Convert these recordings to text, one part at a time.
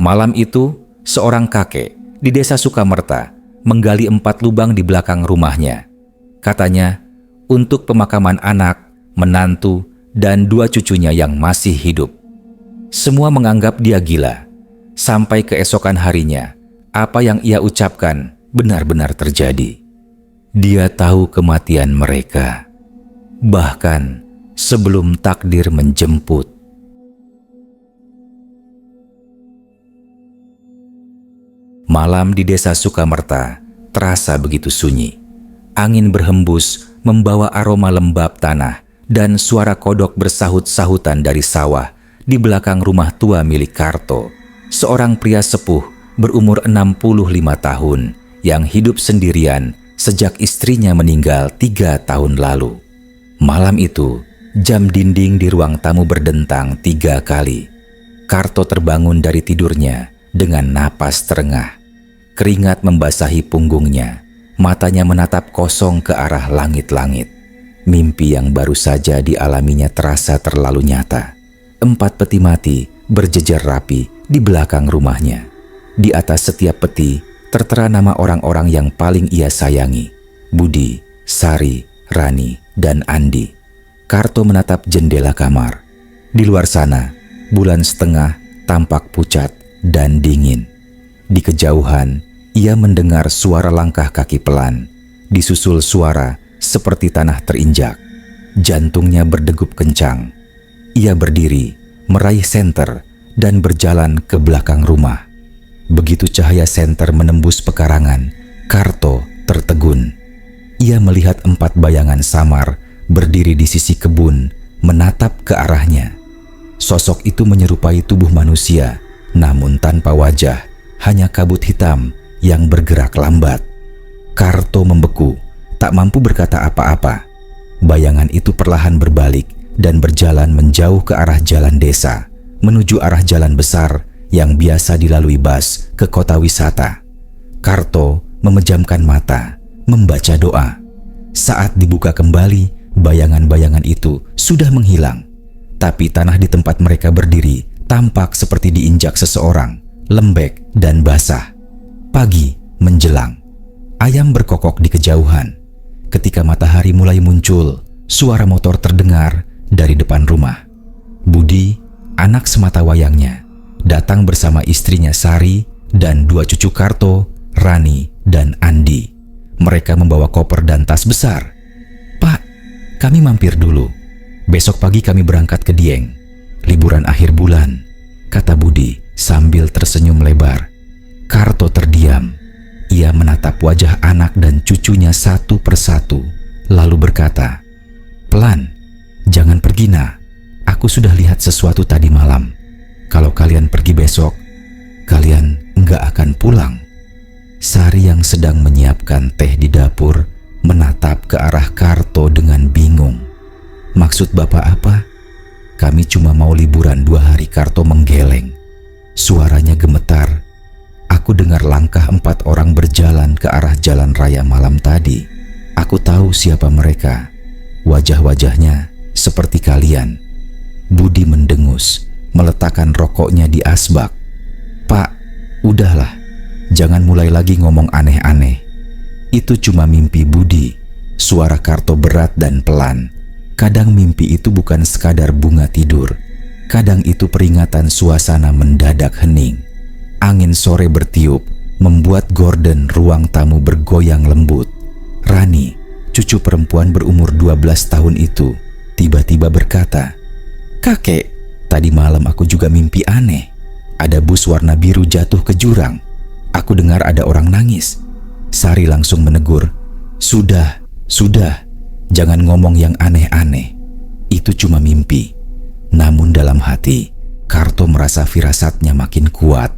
Malam itu, seorang kakek di desa Sukamerta menggali 4 lubang di belakang rumahnya. Katanya, untuk pemakaman anak, menantu, dan 2 cucunya yang masih hidup. Semua menganggap dia gila. Sampai keesokan harinya, apa yang ia ucapkan benar-benar terjadi. Dia tahu kematian mereka, bahkan sebelum takdir menjemput. Malam di desa Sukamerta terasa begitu sunyi. Angin berhembus membawa aroma lembab tanah dan suara kodok bersahut-sahutan dari sawah di belakang rumah tua milik Karto, seorang pria sepuh berumur 65 tahun yang hidup sendirian sejak istrinya meninggal 3 tahun lalu. Malam itu, jam dinding di ruang tamu berdentang 3 kali. Karto terbangun dari tidurnya dengan napas terengah. Keringat membasahi punggungnya, matanya menatap kosong ke arah langit-langit. Mimpi yang baru saja dialaminya terasa terlalu nyata. 4 peti mati berjejer rapi di belakang rumahnya. Di atas setiap peti tertera nama orang-orang yang paling ia sayangi: Budi, Sari, Rani, dan Andi. Karto menatap jendela kamar. Di luar sana, bulan setengah tampak pucat dan dingin. Di kejauhan, ia mendengar suara langkah kaki pelan, disusul suara seperti tanah terinjak. Jantungnya berdegup kencang. Ia berdiri, meraih senter, dan berjalan ke belakang rumah. Begitu cahaya senter menembus pekarangan, Karto tertegun. Ia melihat 4 bayangan samar berdiri di sisi kebun, menatap ke arahnya. Sosok itu menyerupai tubuh manusia, namun tanpa wajah, hanya kabut hitam yang bergerak lambat. Karto membeku, tak mampu berkata apa-apa. Bayangan itu perlahan berbalik dan berjalan menjauh ke arah jalan desa, menuju arah jalan besar yang biasa dilalui bus ke kota wisata. Karto memejamkan mata, membaca doa. Saat dibuka kembali, bayangan-bayangan itu sudah menghilang. Tapi tanah di tempat mereka berdiri tampak seperti diinjak seseorang, lembek dan basah. Pagi menjelang. Ayam berkokok di kejauhan. Ketika matahari mulai muncul, suara motor terdengar dari depan rumah. Budi, anak sematawayangnya, datang bersama istrinya Sari dan 2 cucu Karto, Rani, dan Andi. Mereka membawa koper dan tas besar. "Pak, kami mampir dulu. Besok pagi kami berangkat ke Dieng. Liburan akhir bulan," kata Budi sambil tersenyum lebar. Karto terdiam. Ia menatap wajah anak dan cucunya satu persatu, lalu berkata, "Pelan, jangan pergi nak. Aku sudah lihat sesuatu tadi malam. Kalau kalian pergi besok, kalian enggak akan pulang." Sari yang sedang menyiapkan teh di dapur menatap ke arah Karto dengan bingung. "Maksud bapak apa?" "Kami cuma mau liburan 2 hari." Karto menggeleng. Suaranya gemetar. "Aku dengar langkah 4 orang berjalan ke arah jalan raya malam tadi. Aku tahu siapa mereka. Wajah-wajahnya seperti kalian." Budi mendengus, meletakkan rokoknya di asbak. "Pak, udahlah. Jangan mulai lagi ngomong aneh-aneh. Itu cuma mimpi." Budi. Suara Karto berat dan pelan. Kadang mimpi itu bukan sekadar bunga tidur. Kadang itu peringatan suasana mendadak hening. Angin sore bertiup, membuat gorden ruang tamu bergoyang lembut. Rani, cucu perempuan berumur 12 tahun itu, tiba-tiba berkata, "Kakek, tadi malam aku juga mimpi aneh. Ada bus warna biru jatuh ke jurang. Aku dengar ada orang nangis." Sari langsung menegur, Sudah, jangan ngomong yang aneh-aneh. Itu cuma mimpi." Namun dalam hati, Karto merasa firasatnya makin kuat.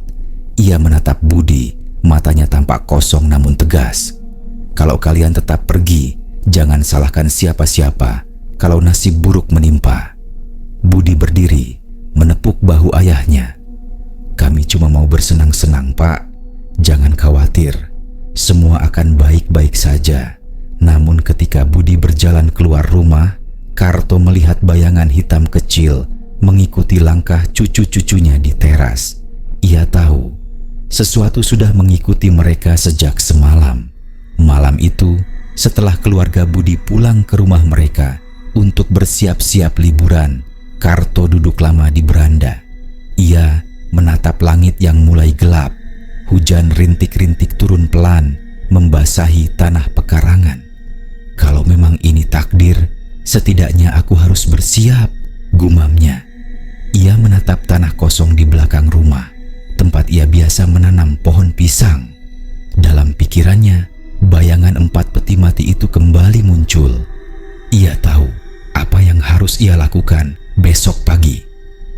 Ia menatap Budi, matanya tampak kosong namun tegas. "Kalau kalian tetap pergi, jangan salahkan siapa-siapa kalau nasib buruk menimpa." Budi berdiri, menepuk bahu ayahnya. "Kami cuma mau bersenang-senang, Pak. Jangan khawatir, semua akan baik-baik saja." Namun ketika Budi berjalan keluar rumah, Karto melihat bayangan hitam kecil mengikuti langkah cucu-cucunya di teras. Ia tahu sesuatu sudah mengikuti mereka sejak semalam. Malam itu, setelah keluarga Budi pulang ke rumah mereka untuk bersiap-siap liburan, Karto duduk lama di beranda. Ia menatap langit yang mulai gelap. Hujan rintik-rintik turun pelan, membasahi tanah pekarangan. Kalau memang ini takdir, setidaknya aku harus bersiap, gumamnya. Ia menatap tanah kosong di belakang rumah, tempat ia biasa menanam pohon pisang. Dalam pikirannya, bayangan 4 peti mati itu kembali muncul. Ia tahu apa yang harus ia lakukan besok pagi.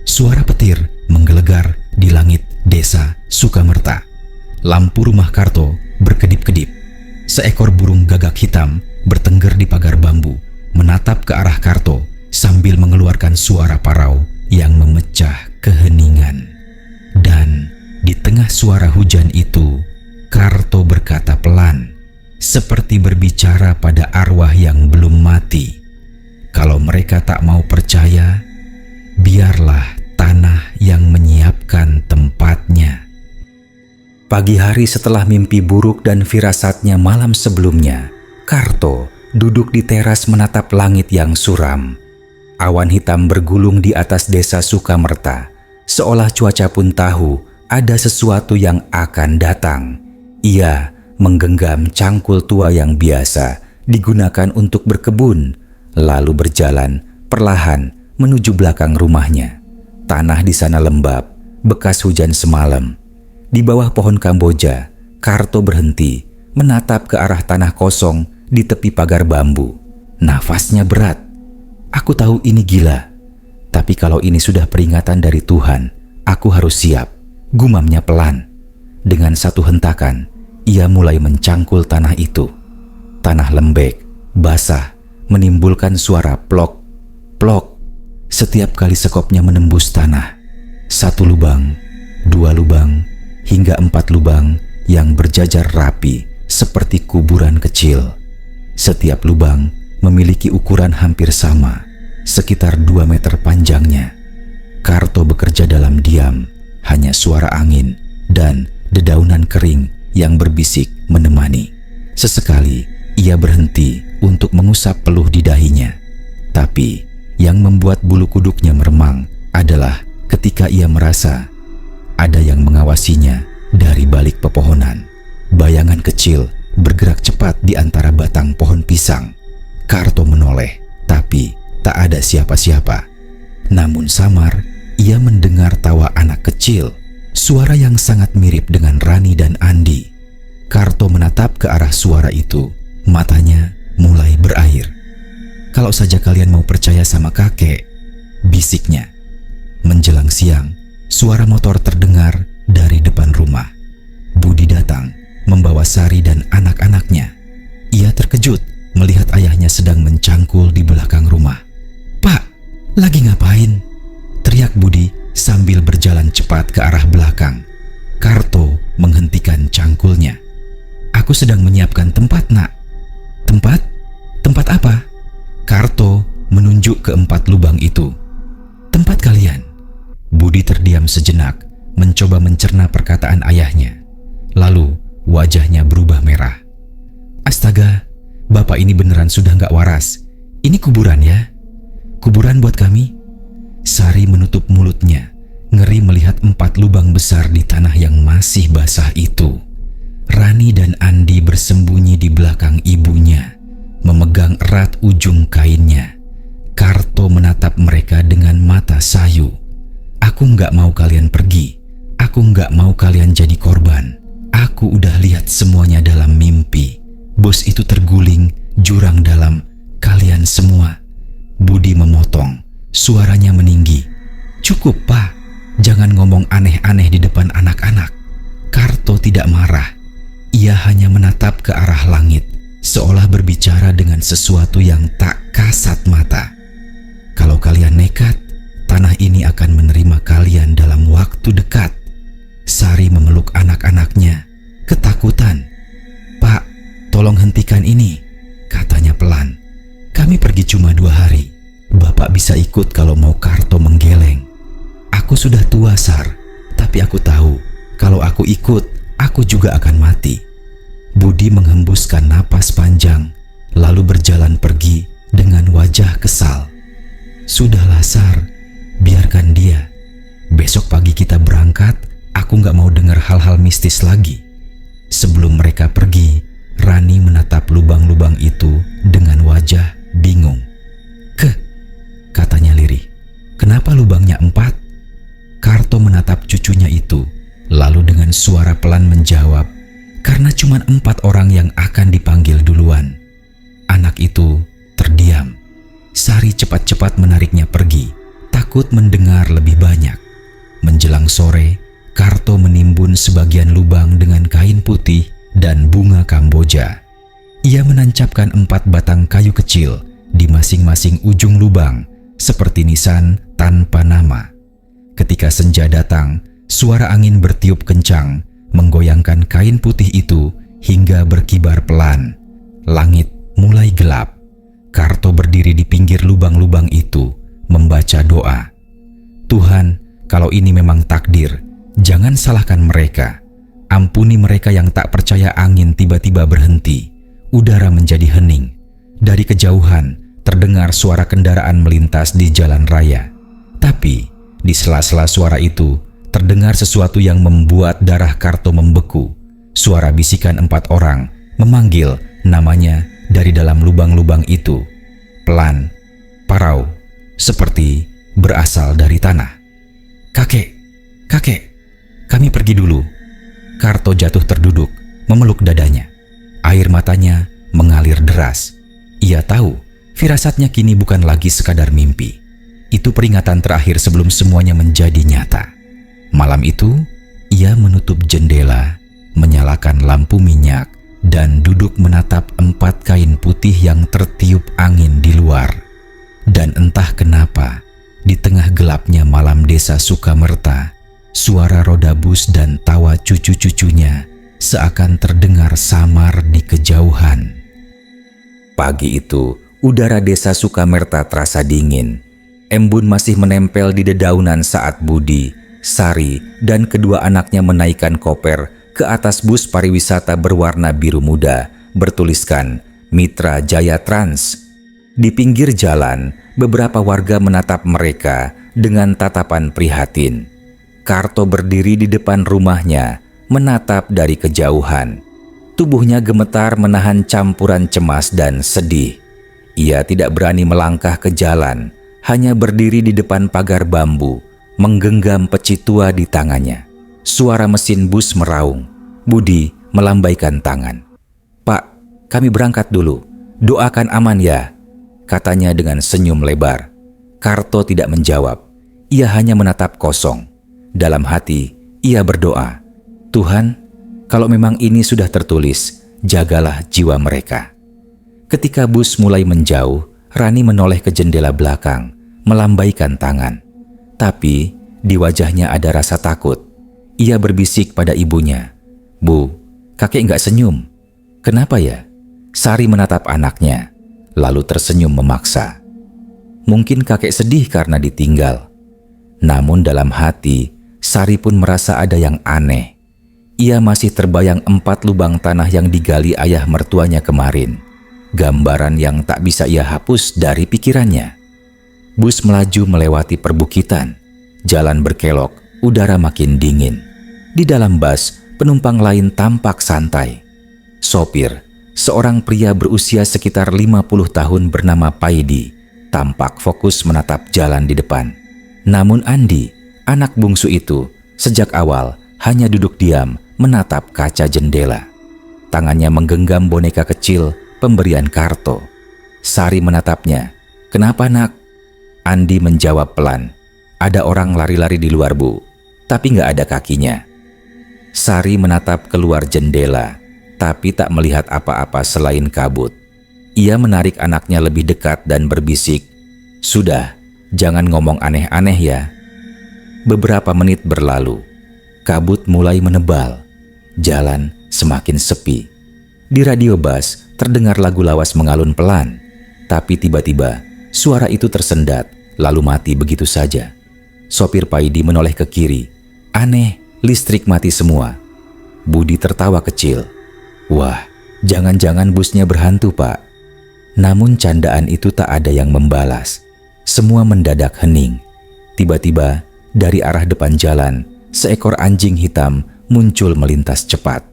Suara petir menggelegar di langit desa Sukamerta. Lampu rumah Karto berkedip-kedip. Seekor burung gagak hitam bertengger di pagar bambu, menatap ke arah Karto sambil mengeluarkan suara parau yang memecah keheningan. Dan di tengah suara hujan itu, Karto berkata pelan, seperti berbicara pada arwah yang belum mati. Kalau mereka tak mau percaya, biarlah tanah yang menyiapkan tempatnya. Pagi hari setelah mimpi buruk dan firasatnya malam sebelumnya, Karto duduk di teras menatap langit yang suram. Awan hitam bergulung di atas desa Sukamerta, seolah cuaca pun tahu ada sesuatu yang akan datang. Ia menggenggam cangkul tua yang biasa digunakan untuk berkebun, lalu berjalan perlahan menuju belakang rumahnya. Tanah di sana lembab, bekas hujan semalam. Di bawah pohon Kamboja, Karto berhenti, menatap ke arah tanah kosong di tepi pagar bambu. Nafasnya berat. Aku tahu ini gila, tapi kalau ini sudah peringatan dari Tuhan, aku harus siap, gumamnya pelan. Dengan satu hentakan, ia mulai mencangkul tanah itu. Tanah lembek, basah, menimbulkan suara plok, plok. Setiap kali sekopnya menembus tanah, 1 lubang, 2 lubang, hingga 4 lubang yang berjajar rapi seperti kuburan kecil. Setiap lubang memiliki ukuran hampir sama, sekitar 2 meter panjangnya. Karto bekerja dalam diam, hanya suara angin dan dedaunan kering yang berbisik menemani. Sesekali ia berhenti untuk mengusap peluh di dahinya. Tapi yang membuat bulu kuduknya meremang adalah ketika ia merasa ada yang mengawasinya dari balik pepohonan. Bayangan kecil bergerak cepat di antara batang pohon pisang. Karto menoleh, tapi tak ada siapa-siapa. Namun samar, ia mendengar tawa anak kecil, suara yang sangat mirip dengan Rani dan Andi. Karto menatap ke arah suara itu, matanya mulai berair. Kalau saja kalian mau percaya sama kakek, bisiknya. Menjelang siang, suara motor terdengar dari depan rumah. Budi datang, membawa Sari dan anak-anaknya. Ia terkejut melihat ayahnya sedang mencangkul di belakang rumah. "Pak, lagi ngapain?" teriak Budi sambil berjalan cepat ke arah belakang. Karto menghentikan cangkulnya. "Aku sedang menyiapkan tempat, Nak." "Tempat? Tempat apa?" Karto menunjuk ke 4 lubang itu. "Tempat kalian." Budi terdiam sejenak, mencoba mencerna perkataan ayahnya. Lalu wajahnya berubah merah. "Astaga, bapak ini beneran sudah gak waras. Ini kuburan ya? Kuburan buat kami?" Sari menutup mulutnya, ngeri melihat 4 lubang besar di tanah yang masih basah itu. Rani dan Andi bersembunyi di belakang ibunya, memegang erat ujung kainnya. Karto menatap mereka dengan mata sayu. "Aku nggak mau kalian pergi. Aku nggak mau kalian jadi korban. Aku udah lihat semuanya dalam mimpi. Bos itu terguling jurang dalam. Kalian semua." Budi memotong, suaranya meninggi. "Cukup, Pak. Jangan ngomong aneh-aneh di depan anak-anak." Karto tidak marah. Ia hanya menatap ke arah langit, seolah berbicara dengan sesuatu yang tak kasat mata. "Kalau kalian nekat, tanah ini akan menerima kalian dalam waktu dekat." Sari memeluk anak-anaknya, ketakutan. "Pak, tolong hentikan ini," katanya pelan. "Kami pergi cuma 2 hari. Bapak bisa ikut kalau mau." Karto menggeleng. "Aku sudah tua, Sar, Tapi aku tahu kalau aku ikut, aku juga akan mati. Budi menghembuskan napas panjang, lalu berjalan pergi dengan wajah kesal. Sudahlah Sar, biarkan dia. Besok pagi kita berangkat, aku gak mau dengar hal-hal mistis lagi. Sebelum mereka pergi, Rani menatap lubang-lubang itu dengan wajah bingung. Katanya lirih. Kenapa lubangnya 4? Karto menatap cucunya itu, lalu dengan suara pelan menjawab, karena cuma 4 orang yang akan dipanggil duluan. Anak itu terdiam. Sari cepat-cepat menariknya pergi, takut mendengar lebih banyak. Menjelang sore, Karto menimbun sebagian lubang dengan kain putih dan bunga kamboja. Ia menancapkan 4 batang kayu kecil di masing-masing ujung lubang, seperti nisan tanpa nama. Ketika senja datang, suara angin bertiup kencang, menggoyangkan kain putih itu hingga berkibar pelan. Langit mulai gelap. Karto berdiri di pinggir lubang-lubang itu, membaca doa. Tuhan, kalau ini memang takdir, jangan salahkan mereka. Ampuni mereka yang tak percaya angin tiba-tiba berhenti. Udara menjadi hening. Dari kejauhan, terdengar suara kendaraan melintas di jalan raya. Tapi, di sela-sela suara itu, terdengar sesuatu yang membuat darah Karto membeku. Suara bisikan 4 orang memanggil namanya dari dalam lubang-lubang itu. Pelan, parau, seperti berasal dari tanah. Kakek, kami pergi dulu. Karto jatuh terduduk, memeluk dadanya. Air matanya mengalir deras. Ia tahu firasatnya kini bukan lagi sekadar mimpi. Itu peringatan terakhir sebelum semuanya menjadi nyata. Malam itu, ia menutup jendela, menyalakan lampu minyak, dan duduk menatap 4 kain putih yang tertiup angin di luar. Dan entah kenapa, di tengah gelapnya malam desa Sukamerta, suara roda bus dan tawa cucu-cucunya seakan terdengar samar di kejauhan. Pagi itu, udara desa Sukamerta terasa dingin. Embun masih menempel di dedaunan saat Budi, Sari, dan kedua anaknya menaikkan koper ke atas bus pariwisata berwarna biru muda, bertuliskan Mitra Jaya Trans. Di pinggir jalan, beberapa warga menatap mereka dengan tatapan prihatin. Karto berdiri di depan rumahnya, menatap dari kejauhan. Tubuhnya gemetar menahan campuran cemas dan sedih. Ia tidak berani melangkah ke jalan, hanya berdiri di depan pagar bambu, menggenggam peci tua di tangannya. Suara mesin bus meraung. Budi melambaikan tangan. "Pak, kami berangkat dulu. Doakan aman ya," katanya dengan senyum lebar. Karto tidak menjawab. Ia hanya menatap kosong. Dalam hati, ia berdoa, "Tuhan, kalau memang ini sudah tertulis, jagalah jiwa mereka." Ketika bus mulai menjauh, Rani menoleh ke jendela belakang, melambaikan tangan. Tapi di wajahnya ada rasa takut. Ia berbisik pada ibunya, "Bu, kakek nggak senyum. Kenapa ya?" Sari menatap anaknya, lalu tersenyum memaksa. Mungkin kakek sedih karena ditinggal. Namun dalam hati, Sari pun merasa ada yang aneh. Ia masih terbayang 4 lubang tanah yang digali ayah mertuanya kemarin. Gambaran yang tak bisa ia hapus dari pikirannya. Bus melaju melewati perbukitan. Jalan berkelok, udara makin dingin. Di dalam bus, penumpang lain tampak santai. Sopir, seorang pria berusia sekitar 50 tahun bernama Paidi, tampak fokus menatap jalan di depan. Namun Andi, anak bungsu itu, sejak awal hanya duduk diam menatap kaca jendela. Tangannya menggenggam boneka kecil pemberian Karto. Sari menatapnya. "Kenapa nak?" Andi menjawab pelan, "Ada orang lari-lari di luar Bu, tapi nggak ada kakinya." Sari menatap keluar jendela, tapi tak melihat apa-apa selain kabut. Ia menarik anaknya lebih dekat dan berbisik, "Sudah, jangan ngomong aneh-aneh ya." Beberapa menit berlalu, kabut mulai menebal. Jalan semakin sepi. Di radio bus terdengar lagu lawas mengalun pelan, tapi tiba-tiba suara itu tersendat lalu mati begitu saja. Sopir Paidi menoleh ke kiri. Aneh, listrik mati semua. Budi tertawa kecil. Wah, jangan-jangan busnya berhantu, Pak. Namun candaan itu tak ada yang membalas. Semua mendadak hening. Tiba-tiba, dari arah depan jalan, seekor anjing hitam muncul melintas cepat.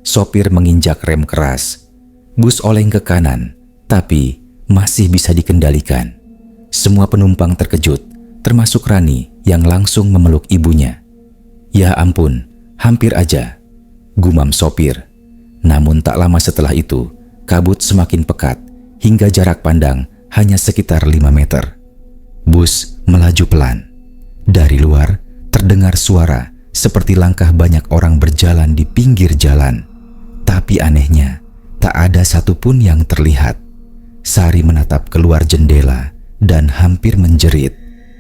Sopir menginjak rem keras. Bus oleng ke kanan, tapi masih bisa dikendalikan. Semua penumpang terkejut, termasuk Rani yang langsung memeluk ibunya. Ya ampun, hampir aja, gumam sopir. Namun tak lama setelah itu, kabut semakin pekat hingga jarak pandang hanya sekitar 5 meter. Bus melaju pelan. Dari luar terdengar suara seperti langkah banyak orang berjalan di pinggir jalan. Tapi anehnya, tak ada satupun yang terlihat. Sari menatap keluar jendela dan hampir menjerit.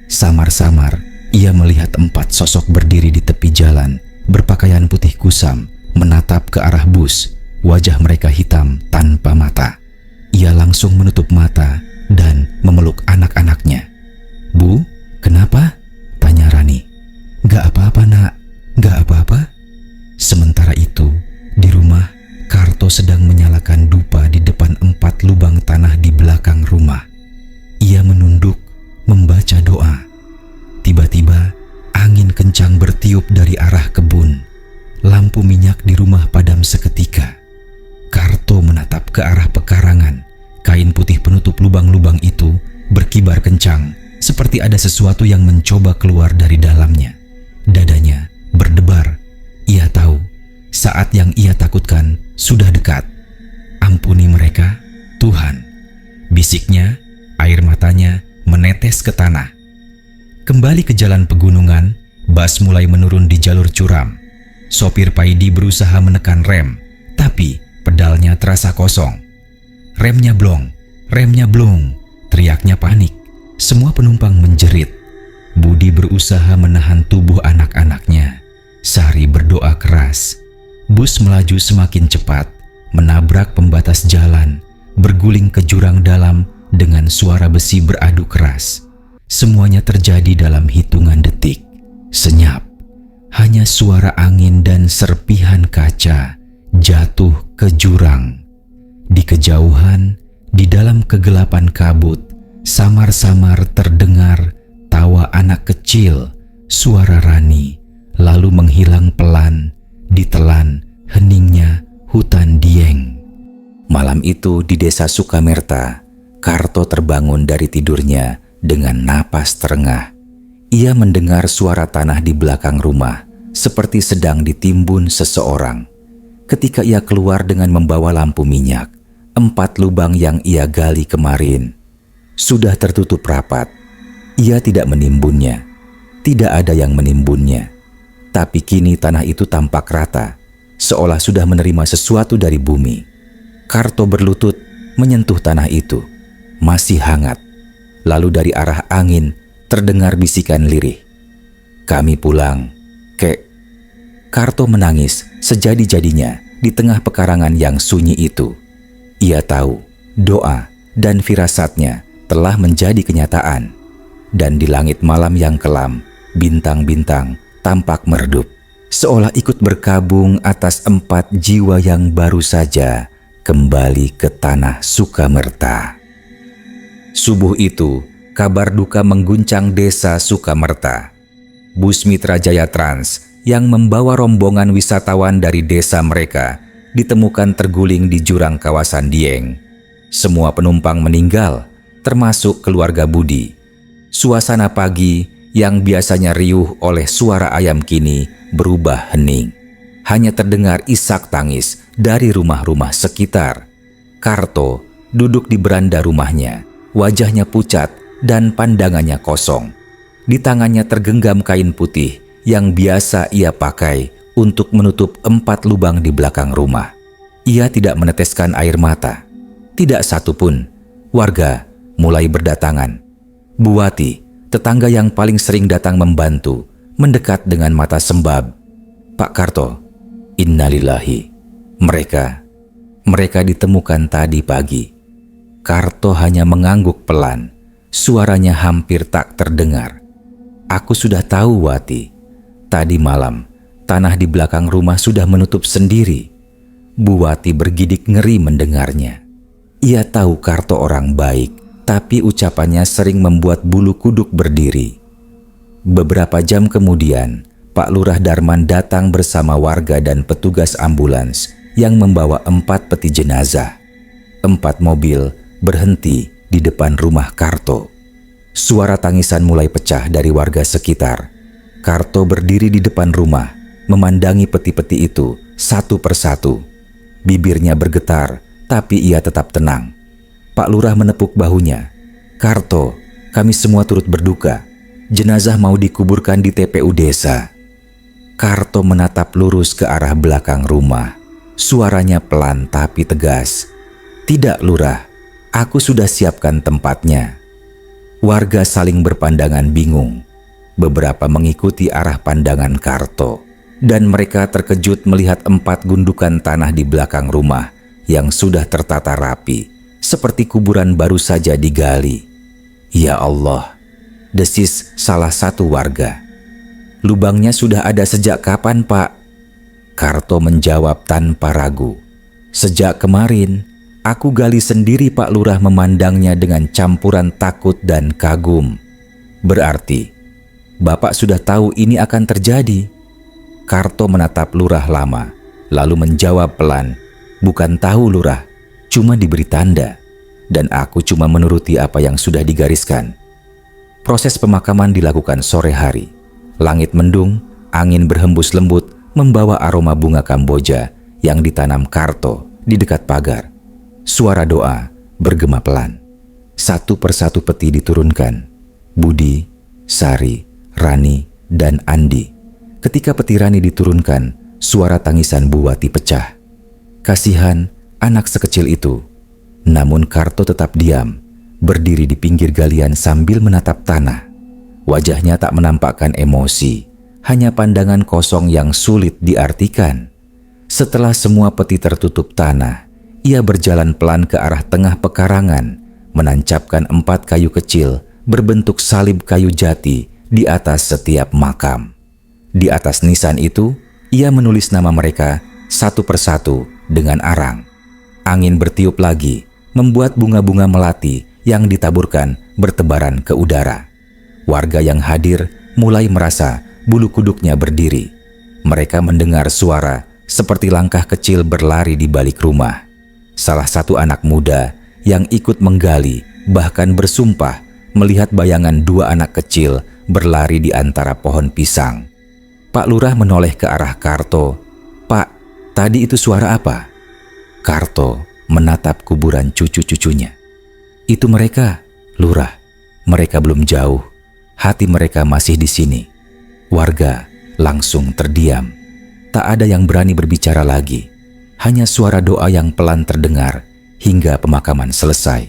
Samar-samar ia melihat 4 sosok berdiri di tepi jalan, berpakaian putih kusam, menatap ke arah bus. Wajah mereka hitam tanpa mata. Ia langsung menutup mata dan memeluk anak-anaknya. "Bu, kenapa?" tanya Rani. "Gak apa-apa, Nak. Gak apa-apa." Sementara itu, di rumah, Karto sedang menyalakan dupa di depan 4 lubang tanah di belakang rumah. Ia menunduk, membaca doa. Tiba-tiba, angin kencang bertiup dari arah kebun. Lampu minyak di rumah padam seketika. Karto menatap ke arah pekarangan. Kain putih penutup lubang-lubang itu berkibar kencang, seperti ada sesuatu yang mencoba keluar dari dalamnya. Dadanya berdebar. Ia tahu saat yang ia takutkan sudah dekat. "Ampuni mereka, Tuhan," bisiknya. Air matanya menetes ke tanah. Kembali ke jalan pegunungan, bus mulai menurun di jalur curam. Sopir Paidi berusaha menekan rem, tapi pedalnya terasa kosong. "Remnya blong, remnya blong," teriaknya panik. Semua penumpang menjerit. Budi berusaha menahan tubuh anak-anaknya. Sari berdoa keras. Bus melaju semakin cepat, menabrak pembatas jalan, berguling ke jurang dalam dengan suara besi beradu keras. Semuanya terjadi dalam hitungan detik. Senyap, hanya suara angin dan serpihan kaca jatuh ke jurang. Di kejauhan, di dalam kegelapan kabut, samar-samar terdengar tawa anak kecil, suara Rani, lalu menghilang pelan, ditelan heningnya hutan Dieng. Malam itu di desa Sukamerta, Karto terbangun dari tidurnya dengan napas terengah. Ia mendengar suara tanah di belakang rumah, seperti sedang ditimbun seseorang. Ketika ia keluar dengan membawa lampu minyak, 4 lubang yang ia gali kemarin sudah tertutup rapat. Ia tidak menimbunnya, tidak ada yang menimbunnya. Tapi kini tanah itu tampak rata, seolah sudah menerima sesuatu dari bumi. Karto berlutut menyentuh tanah itu, masih hangat. Lalu dari arah angin terdengar bisikan lirih. "Kami pulang, Kek." Karto menangis sejadi-jadinya di tengah pekarangan yang sunyi itu. Ia tahu doa dan firasatnya telah menjadi kenyataan. Dan di langit malam yang kelam, bintang-bintang tampak meredup, seolah ikut berkabung atas 4 jiwa yang baru saja kembali ke tanah Sukamerta. Subuh itu, kabar duka mengguncang desa Sukamerta. Bus Mitra Jaya Trans yang membawa rombongan wisatawan dari desa mereka ditemukan terguling di jurang kawasan Dieng. Semua penumpang meninggal, termasuk keluarga Budi. Suasana pagi yang biasanya riuh oleh suara ayam kini berubah hening. Hanya terdengar isak tangis dari rumah-rumah sekitar. Karto duduk di beranda rumahnya, wajahnya pucat dan pandangannya kosong. Di tangannya tergenggam kain putih yang biasa ia pakai untuk menutup 4 lubang di belakang rumah. Ia tidak meneteskan air mata. Tidak satu pun. Warga mulai berdatangan. Buati, tetangga yang paling sering datang membantu, mendekat dengan mata sembab. "Pak Karto, innalillahi. Mereka ditemukan tadi pagi." Karto hanya mengangguk pelan. Suaranya hampir tak terdengar. "Aku sudah tahu, Wati. Tadi malam, tanah di belakang rumah sudah menutup sendiri. Bu Wati bergidik ngeri mendengarnya. Ia tahu Karto orang baik, tapi ucapannya sering membuat bulu kuduk berdiri. Beberapa jam kemudian, Pak Lurah Darman datang bersama warga dan petugas ambulans yang membawa 4 peti jenazah. 4 mobil berhenti di depan rumah Karto. Suara tangisan mulai pecah dari warga sekitar. Karto berdiri di depan rumah, memandangi peti-peti itu satu persatu. Bibirnya bergetar, tapi ia tetap tenang. Pak Lurah menepuk bahunya. "Karto, kami semua turut berduka. Jenazah mau dikuburkan di TPU desa." Karto menatap lurus ke arah belakang rumah. Suaranya pelan tapi tegas. "Tidak, Lurah. Aku sudah siapkan tempatnya." Warga saling berpandangan bingung. Beberapa mengikuti arah pandangan Karto, dan mereka terkejut melihat 4 gundukan tanah di belakang rumah yang sudah tertata rapi, seperti kuburan baru saja digali. "Ya Allah," desis salah satu warga. "Lubangnya sudah ada sejak kapan, Pak?" Karto menjawab tanpa ragu. "Sejak kemarin. Aku gali sendiri." Pak Lurah memandangnya dengan campuran takut dan kagum. "Berarti Bapak sudah tahu ini akan terjadi?" Karto menatap Lurah lama, lalu menjawab pelan, "Bukan tahu, Lurah, cuma diberi tanda, dan aku cuma menuruti apa yang sudah digariskan." Proses pemakaman dilakukan sore hari. Langit mendung, angin berhembus lembut membawa aroma bunga kamboja yang ditanam Karto di dekat pagar. Suara doa bergema pelan. Satu persatu peti diturunkan. Budi, Sari, Rani, dan Andi. Ketika peti Rani diturunkan, suara tangisan Bu Wati pecah. Kasihan anak sekecil itu. Namun Karto tetap diam, berdiri di pinggir galian sambil menatap tanah. Wajahnya tak menampakkan emosi, hanya pandangan kosong yang sulit diartikan. Setelah semua peti tertutup tanah, ia berjalan pelan ke arah tengah pekarangan, menancapkan 4 kayu kecil berbentuk salib kayu jati di atas setiap makam. Di atas nisan itu, ia menulis nama mereka satu persatu dengan arang. Angin bertiup lagi, membuat bunga-bunga melati yang ditaburkan bertebaran ke udara. Warga yang hadir mulai merasa bulu kuduknya berdiri. Mereka mendengar suara seperti langkah kecil berlari di balik rumah. Salah satu anak muda yang ikut menggali bahkan bersumpah melihat bayangan 2 anak kecil berlari di antara pohon pisang. Pak Lurah menoleh ke arah Karto. "Pak, tadi itu suara apa?" Karto menatap kuburan cucu-cucunya. "Itu mereka, Lurah. Mereka belum jauh. Hati mereka masih di sini." Warga langsung terdiam. Tak ada yang berani berbicara lagi. Hanya suara doa yang pelan terdengar hingga pemakaman selesai.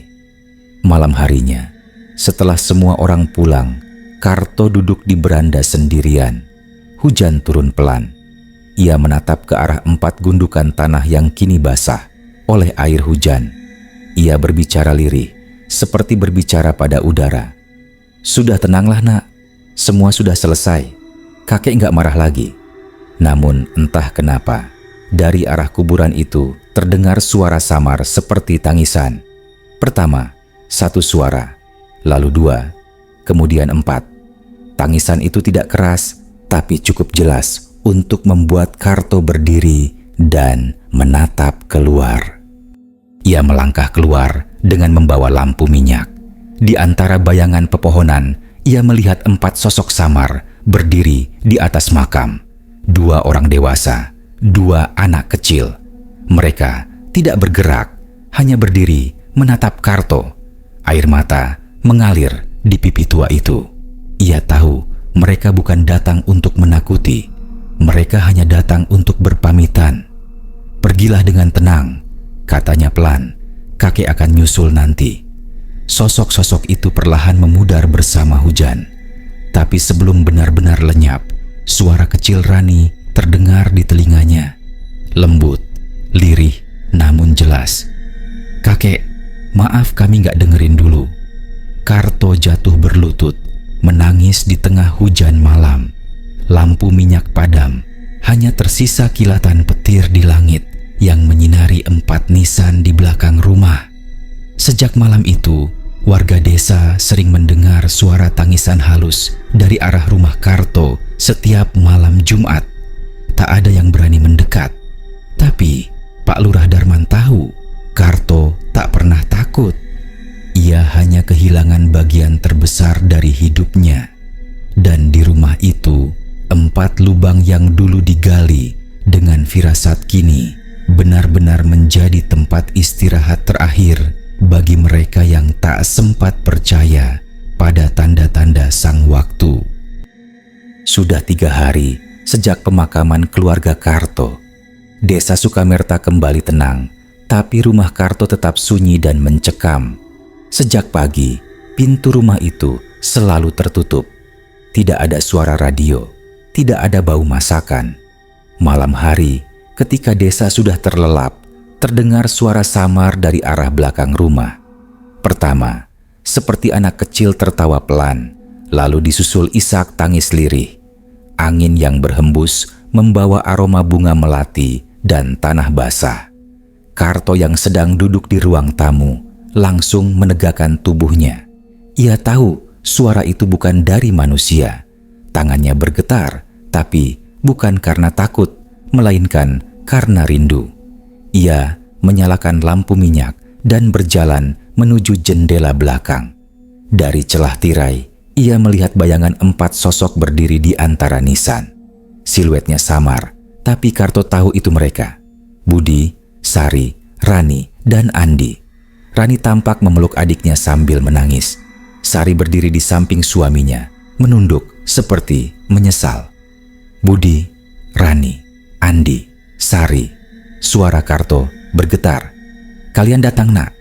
Malam harinya, setelah semua orang pulang, Karto duduk di beranda sendirian. Hujan turun pelan. Ia menatap ke arah 4 gundukan tanah yang kini basah oleh air hujan. Ia berbicara lirih, seperti berbicara pada udara. "Sudah tenanglah, Nak. Semua sudah selesai. Kakek nggak marah lagi." Namun entah kenapa, dari arah kuburan itu terdengar suara samar seperti tangisan. Pertama, 1 suara, lalu 2, kemudian 4. Tangisan itu tidak keras, tapi cukup jelas untuk membuat Karto berdiri dan menatap keluar. Ia melangkah keluar dengan membawa lampu minyak. Di antara bayangan pepohonan, ia melihat 4 sosok samar berdiri di atas makam. 2 orang dewasa, 2 anak kecil. Mereka tidak bergerak, hanya berdiri menatap Karto. Air mata mengalir di pipi tua itu. Ia tahu mereka bukan datang untuk menakuti. Mereka hanya datang untuk berpamitan. "Pergilah dengan tenang," katanya pelan. "Kakek akan nyusul nanti." Sosok-sosok itu perlahan memudar bersama hujan. Tapi sebelum benar-benar lenyap, suara kecil Rani terdengar di telinganya. Lembut, lirih, namun jelas. "Kakek, maaf kami nggak dengerin dulu." Karto jatuh berlutut, menangis di tengah hujan malam. lampu minyak padam, hanya tersisa kilatan petir di langit yang menyinari 4 nisan di belakang rumah. Sejak malam itu, warga desa sering mendengar suara tangisan halus dari arah rumah Karto setiap malam Jumat. Tak ada yang berani mendekat. Tapi Pak Lurah Darman tahu Karto tak pernah takut. Ia hanya kehilangan bagian terbesar dari hidupnya. Dan di rumah itu, 4 lubang yang dulu digali dengan firasat kini benar-benar menjadi tempat istirahat terakhir bagi mereka yang tak sempat percaya pada tanda-tanda sang waktu. Sudah 3 hari sejak pemakaman keluarga Karto. Desa Sukamerta kembali tenang, tapi rumah Karto tetap sunyi dan mencekam. Sejak pagi, pintu rumah itu selalu tertutup. Tidak ada suara radio, tidak ada bau masakan. Malam hari, ketika desa sudah terlelap, terdengar suara samar dari arah belakang rumah. Pertama, seperti anak kecil tertawa pelan, lalu disusul isak tangis lirih. Angin yang berhembus membawa aroma bunga melati dan tanah basah. Karto yang sedang duduk di ruang tamu langsung menegakkan tubuhnya. Ia tahu suara itu bukan dari manusia. Tangannya bergetar, tapi bukan karena takut, melainkan karena rindu. Ia menyalakan lampu minyak dan berjalan menuju jendela belakang. Dari celah tirai, ia melihat bayangan 4 sosok berdiri di antara nisan. Siluetnya samar, tapi Karto tahu itu mereka. Budi, Sari, Rani, dan Andi. Rani tampak memeluk adiknya sambil menangis. Sari berdiri di samping suaminya, menunduk seperti menyesal. Budi, Rani, Andi, Sari. Suara Karto bergetar. "Kalian datang, Nak."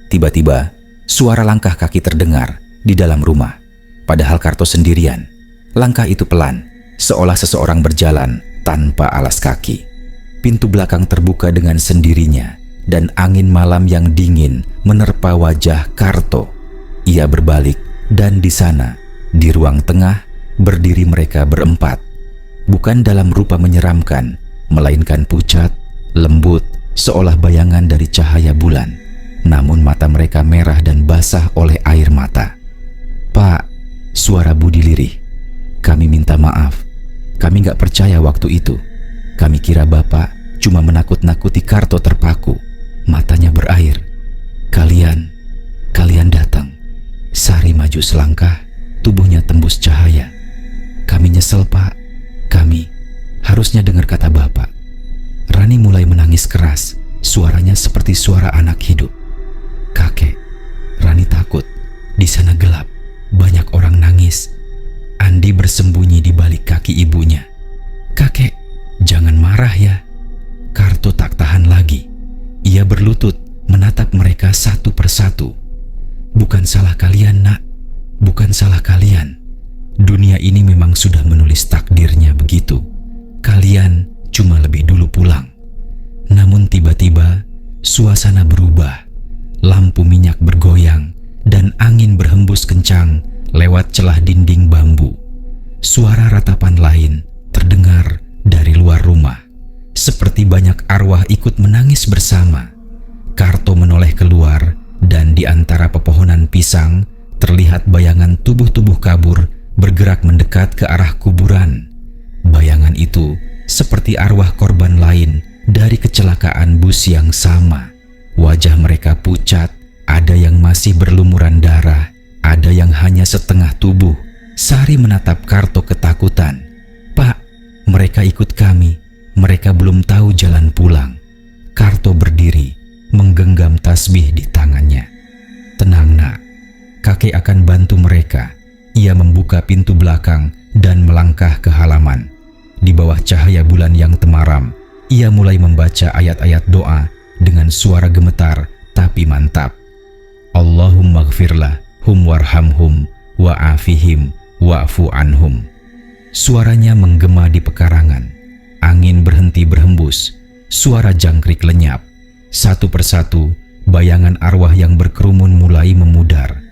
Tiba-tiba, suara langkah kaki terdengar di dalam rumah. Padahal Karto sendirian. Langkah itu pelan, seolah seseorang berjalan tanpa alas kaki. Pintu belakang terbuka dengan sendirinya, dan angin malam yang dingin menerpa wajah Karto. Ia berbalik, dan di sana, di ruang tengah, berdiri mereka berempat. Bukan dalam rupa menyeramkan, melainkan pucat, lembut, seolah bayangan dari cahaya bulan. Namun mata mereka merah dan basah oleh air mata. "Pak," suara Budi lirih, "kami minta maaf. Kami gak percaya waktu itu. Kami kira Bapak cuma menakut-nakuti Karto terpaku." Matanya berair. Kalian datang." Sari maju selangkah, tubuhnya tembus cahaya. "Kami nyesel, Pak. Kami harusnya dengar kata Bapak." Rani mulai menangis keras, suaranya seperti suara anak hidup. "Kakek," Rani takut. Di sana gelap, banyak orang nangis. Andi bersembunyi di balik kaki ibunya. "Kakek, jangan marah ya." Karto tak tahan lagi. Ia berlutut menatap mereka satu persatu. "Bukan salah kalian, Nak. Bukan salah kalian. Dunia ini memang sudah menulis takdirnya begitu. Kalian cuma lebih dulu pulang." Namun tiba-tiba suasana berubah. Lampu minyak bergoyang dan angin berhembus kencang lewat celah dinding bambu. Suara ratapan lain terdengar dari luar rumah. Seperti banyak arwah ikut menangis bersama. Karto menoleh keluar, dan di antara pepohonan pisang terlihat bayangan tubuh-tubuh kabur bergerak mendekat ke arah kuburan. Bayangan itu seperti arwah korban lain dari kecelakaan bus yang sama. Wajah mereka pucat, ada yang masih berlumuran darah, ada yang hanya setengah tubuh. Sari menatap Karto ketakutan. "Pak, mereka ikut kami. Mereka belum tahu jalan pulang." Karto berdiri, menggenggam tasbih di tangannya. "Tenang, Nak. Kakek akan bantu mereka." Ia membuka pintu belakang dan melangkah ke halaman. Di bawah cahaya bulan yang temaram, ia mulai membaca ayat-ayat doa dengan suara gemetar tapi mantap. "Allahumma gfirlah hum warhamhum wa'afihim wa'fu anhum." Suaranya menggema di pekarangan. Angin berhenti berhembus. Suara jangkrik lenyap. Satu persatu, bayangan arwah yang berkerumun mulai memudar.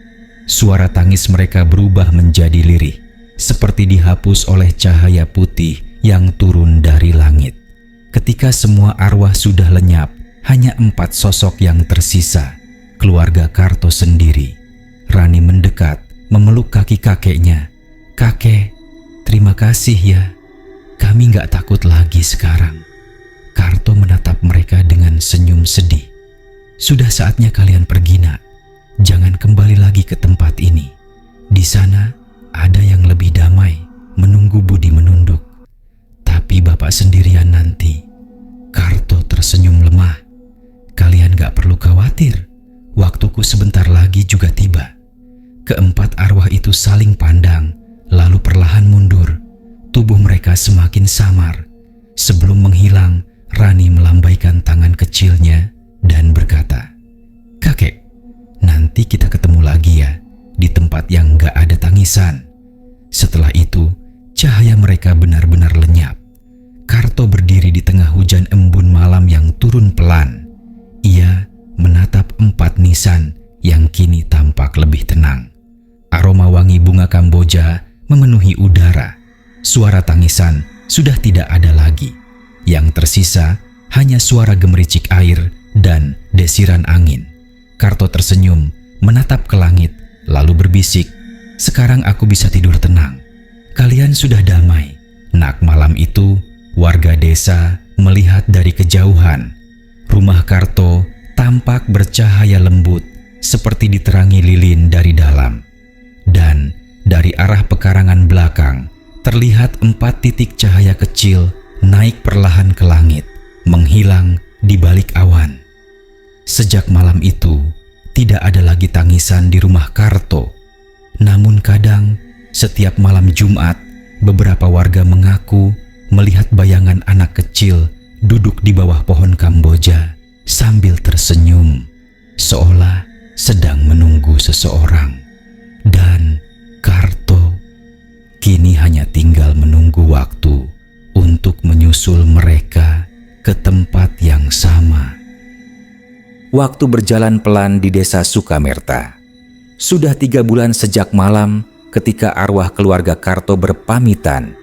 Suara tangis mereka berubah menjadi lirih. seperti dihapus oleh cahaya putih yang turun dari langit. Ketika semua arwah sudah lenyap, hanya 4 sosok yang tersisa. Keluarga Karto sendiri. Rani mendekat, memeluk kaki kakeknya. "Kakek, terima kasih ya. Kami gak takut lagi sekarang." Karto menatap mereka dengan senyum sedih. "Sudah saatnya kalian pergi, nak. Jangan kembali lagi ke tempat ini. Di sana ada yang lebih damai, menunggu Budi menunduk. Tapi bapak sendirian nanti." Karto tersenyum lemah. "Kalian gak perlu khawatir. Waktuku sebentar lagi juga tiba." Keempat arwah itu saling pandang, lalu perlahan mundur. Tubuh mereka semakin samar. Sebelum menghilang, Rani melambaikan tangan kecilnya dan berkata, "Kakek, nanti kita ketemu lagi ya, di tempat yang gak ada tangisan." Setelah itu, cahaya mereka benar-benar lenyap. Karto berdiri di tengah hujan embun malam yang turun pelan. Ia menatap 4 nisan yang kini tampak lebih tenang. Aroma wangi bunga Kamboja memenuhi udara. Suara tangisan sudah tidak ada lagi. Yang tersisa hanya suara gemericik air dan desiran angin. Karto tersenyum, menatap ke langit, lalu berbisik, "Sekarang aku bisa tidur tenang. Kalian sudah damai." Nak malam itu, warga desa melihat dari kejauhan. Rumah Karto tampak bercahaya lembut seperti diterangi lilin dari dalam. Dan dari arah pekarangan belakang terlihat 4 titik cahaya kecil naik perlahan ke langit, menghilang di balik awan. Sejak malam itu, tidak ada lagi tangisan di rumah Karto. Namun kadang, setiap malam Jumat, beberapa warga mengaku melihat bayangan anak kecil duduk di bawah pohon Kamboja sambil tersenyum, seolah sedang menunggu seseorang. Dan Karto kini hanya tinggal menunggu waktu untuk menyusul mereka ke tempat yang sama. Waktu berjalan pelan di desa Sukamerta. Sudah 3 bulan sejak malam ketika arwah keluarga Karto berpamitan.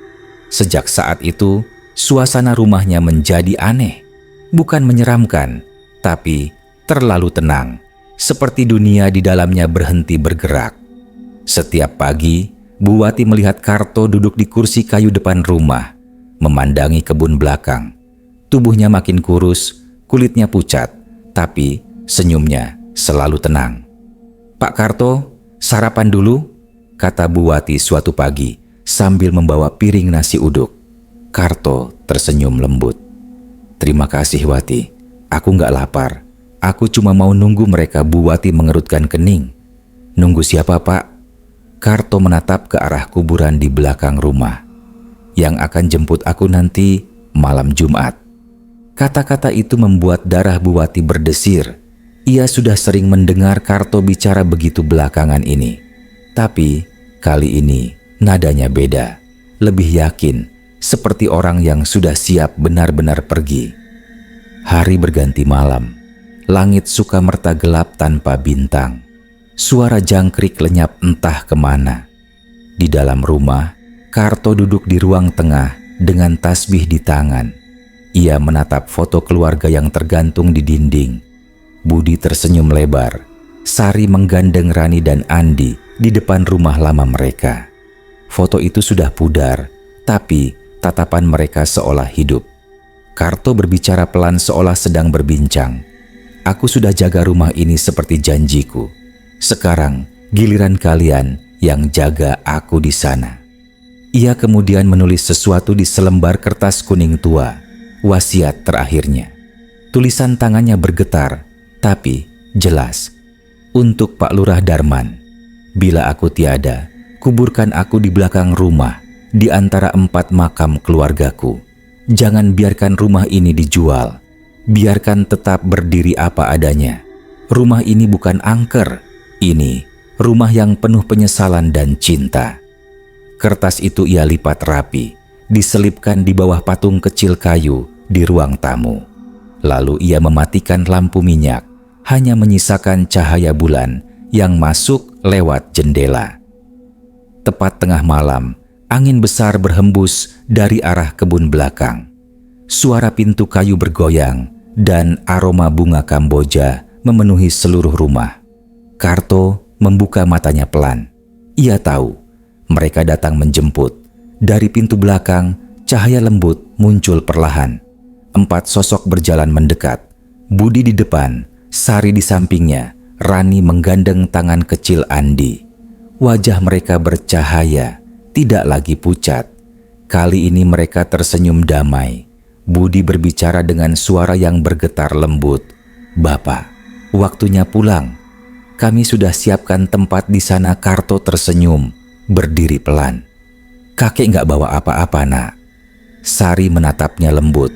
Sejak saat itu, suasana rumahnya menjadi aneh. Bukan menyeramkan, tapi terlalu tenang. Seperti dunia di dalamnya berhenti bergerak. Setiap pagi, Bu Wati melihat Karto duduk di kursi kayu depan rumah, memandangi kebun belakang. Tubuhnya makin kurus, kulitnya pucat, tapi senyumnya selalu tenang. "Pak Karto, sarapan dulu," kata Bu Wati suatu pagi sambil membawa piring nasi uduk. Karto tersenyum lembut. "Terima kasih Wati, aku gak lapar. Aku cuma mau nunggu mereka." Bu Wati mengerutkan kening. "Nunggu siapa, Pak?" Karto menatap ke arah kuburan di belakang rumah. "Yang akan jemput aku nanti malam Jumat." Kata-kata itu membuat darah Bu Wati berdesir. Ia sudah sering mendengar Karto bicara begitu belakangan ini. Tapi kali ini nadanya beda. Lebih yakin, seperti orang yang sudah siap benar-benar pergi. Hari berganti malam. Langit Sukamerta gelap tanpa bintang. Suara jangkrik lenyap entah kemana. Di dalam rumah, Karto duduk di ruang tengah dengan tasbih di tangan. Ia menatap foto keluarga yang tergantung di dinding. Budi tersenyum lebar. Sari menggandeng Rani dan Andi di depan rumah lama mereka. Foto itu sudah pudar, tapi tatapan mereka seolah hidup. Karto berbicara pelan seolah sedang berbincang. "Aku sudah jaga rumah ini seperti janjiku. Sekarang giliran kalian yang jaga aku di sana." Ia kemudian menulis sesuatu di selembar kertas kuning tua, wasiat terakhirnya. Tulisan tangannya bergetar, tapi jelas. "Untuk Pak Lurah Darman, bila aku tiada, kuburkan aku di belakang rumah, di antara 4 makam keluargaku. Jangan biarkan rumah ini dijual. Biarkan tetap berdiri apa adanya. Rumah ini bukan angker. Ini rumah yang penuh penyesalan dan cinta." Kertas itu ia lipat rapi, diselipkan di bawah patung kecil kayu di ruang tamu. Lalu ia mematikan lampu minyak, hanya menyisakan cahaya bulan yang masuk lewat jendela. Tepat tengah malam, Angin besar berhembus dari arah kebun belakang. Suara pintu kayu bergoyang dan aroma bunga Kamboja memenuhi seluruh rumah. Karto membuka matanya pelan. Ia tahu mereka datang menjemput. Dari pintu belakang, cahaya lembut muncul perlahan. 4 sosok berjalan mendekat. Budi di depan, Sari di sampingnya, Rani menggandeng tangan kecil Andi. Wajah mereka bercahaya, tidak lagi pucat. Kali ini mereka tersenyum damai. Budi berbicara dengan suara yang bergetar lembut. "Bapak, waktunya pulang. Kami sudah siapkan tempat di sana." Karto tersenyum, berdiri pelan. "Kakek nggak bawa apa-apa, Nak." Sari menatapnya lembut.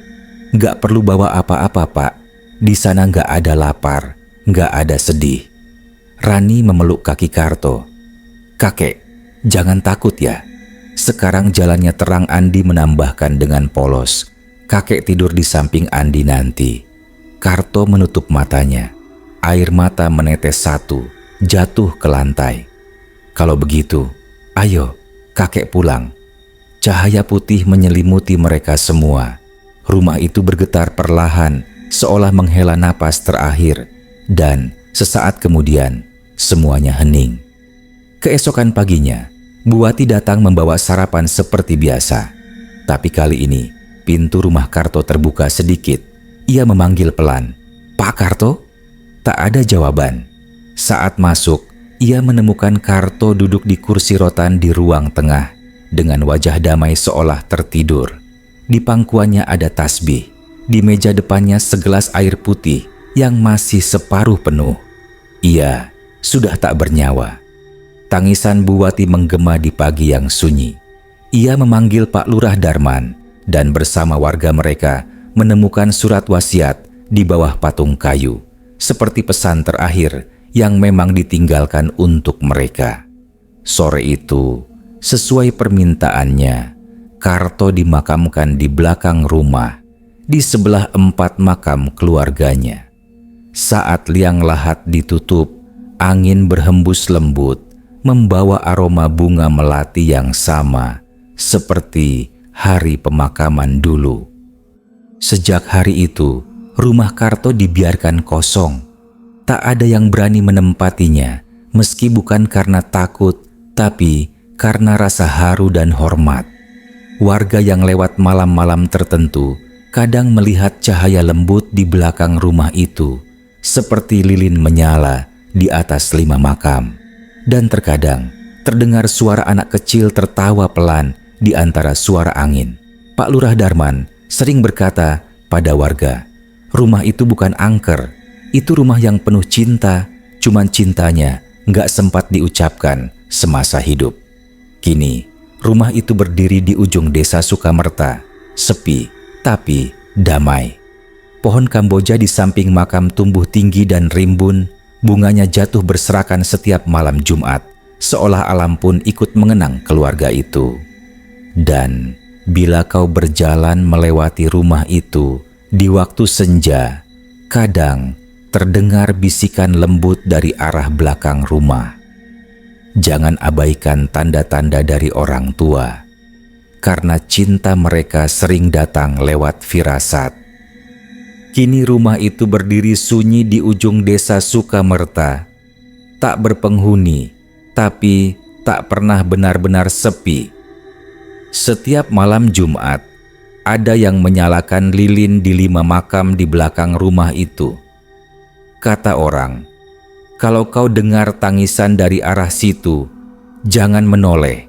"Nggak perlu bawa apa-apa, Pak. Di sana nggak ada lapar, nggak ada sedih." Rani memeluk kaki Karto. "Kakek, jangan takut ya. Sekarang jalannya terang." Andi menambahkan dengan polos. "Kakek tidur di samping Andi nanti." Karto menutup matanya. Air mata menetes satu, jatuh ke lantai. "Kalau begitu, ayo kakek pulang." Cahaya putih menyelimuti mereka semua. Rumah itu bergetar perlahan, seolah menghela napas terakhir. Dan sesaat kemudian, semuanya hening. Keesokan paginya, Buati datang membawa sarapan seperti biasa. Tapi kali ini, pintu rumah Karto terbuka sedikit. Ia memanggil pelan, "Pak Karto?" Tak ada jawaban. Saat masuk, ia menemukan Karto duduk di kursi rotan di ruang tengah dengan wajah damai seolah tertidur. Di pangkuannya ada tasbih. Di meja depannya segelas air putih yang masih separuh penuh. Ia sudah tak bernyawa. Tangisan Buati menggema di pagi yang sunyi. Ia memanggil Pak Lurah Darman dan bersama warga mereka menemukan surat wasiat di bawah patung kayu, seperti pesan terakhir yang memang ditinggalkan untuk mereka. Sore itu, sesuai permintaannya, Karto dimakamkan di belakang rumah, di sebelah 4 makam keluarganya. Saat liang lahat ditutup, angin berhembus lembut, membawa aroma bunga melati yang sama seperti hari pemakaman dulu. Sejak hari itu, rumah Karto dibiarkan kosong. Tak ada yang berani menempatinya, meski bukan karena takut, tapi karena rasa haru dan hormat. Warga yang lewat malam-malam tertentu kadang melihat cahaya lembut di belakang rumah itu, seperti lilin menyala di atas 5 makam. Dan terkadang terdengar suara anak kecil tertawa pelan di antara suara angin. Pak Lurah Darman sering berkata pada warga, rumah itu bukan angker, itu rumah yang penuh cinta, cuman cintanya nggak sempat diucapkan semasa hidup. Kini, rumah itu berdiri di ujung desa Sukamerta, sepi tapi damai. Pohon Kamboja di samping makam tumbuh tinggi dan rimbun, bunganya jatuh berserakan setiap malam Jumat, seolah alam pun ikut mengenang keluarga itu. Dan bila kau berjalan melewati rumah itu di waktu senja, kadang terdengar bisikan lembut dari arah belakang rumah. Jangan abaikan tanda-tanda dari orang tua, karena cinta mereka sering datang lewat firasat. Kini rumah itu berdiri sunyi di ujung desa Sukamerta, tak berpenghuni, tapi tak pernah benar-benar sepi. Setiap malam Jumat, ada yang menyalakan lilin di 5 makam di belakang rumah itu. Kata orang, kalau kau dengar tangisan dari arah situ, jangan menoleh,